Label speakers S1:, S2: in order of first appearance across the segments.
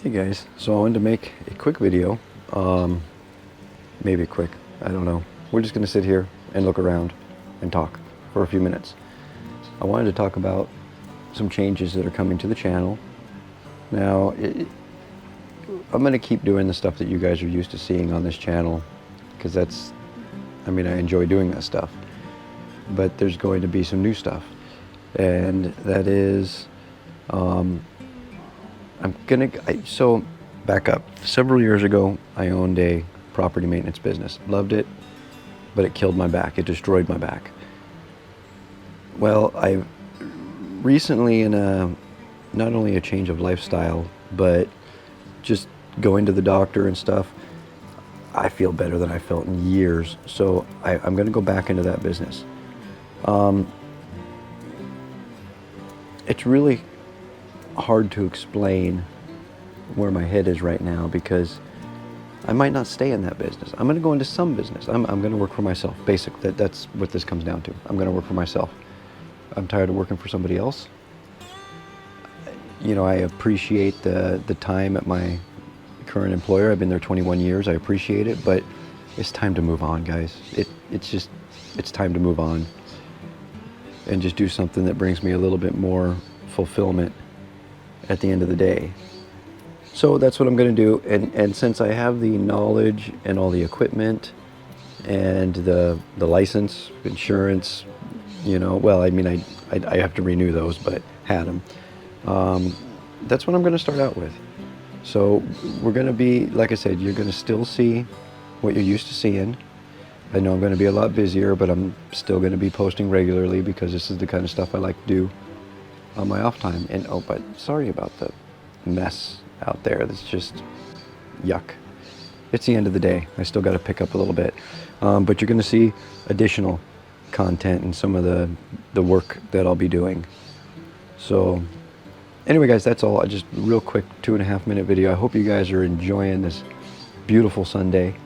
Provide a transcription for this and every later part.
S1: Hey guys, so I wanted to make a quick video, maybe quick, I don't know. We're just going to sit here and look around and talk for a few minutes. I wanted to talk about some changes that are coming to the channel. Now, I'm going to keep doing the stuff that you guys are used to seeing on this channel, because I enjoy doing that stuff. But there's going to be some new stuff, and that is, so back up. Several years ago, I owned a property maintenance business. Loved it, but it killed my back. It destroyed my back. Well, I've recently, not only a change of lifestyle, but just going to the doctor and stuff, I feel better than I felt in years. So I'm going to go back into that business. It's really hard to explain where my head is right now, because I might not stay in that business. I'm going to go into some business. I'm going to work for myself. That's what this comes down to. I'm going to work for myself. I'm tired of working for somebody else. You know, I appreciate the time at my current employer. I've been there 21 years. I appreciate it, but it's time to move on, guys. It's time to move on and just do something that brings me a little bit more fulfillment at the end of the day. So that's what I'm going to do, and since I have the knowledge and all the equipment and the license, insurance, you know, well, I have to renew those, but had them. That's what I'm going to start out with. So we're going to be, like I said, you're going to still see what you're used to seeing. I know I'm going to be a lot busier, but I'm still going to be posting regularly, because this is the kind of stuff I like to do on my off time. And oh, but sorry about the mess out there. That's just yuck. It's the end of the day. I still got to pick up a little bit, but you're going to see additional content and some of the work that I'll be doing. So anyway, guys, that's all. Just a real quick 2.5 minute video. I hope you guys are enjoying this beautiful Sunday,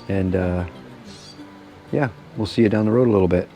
S1: and yeah, we'll see you down the road a little bit.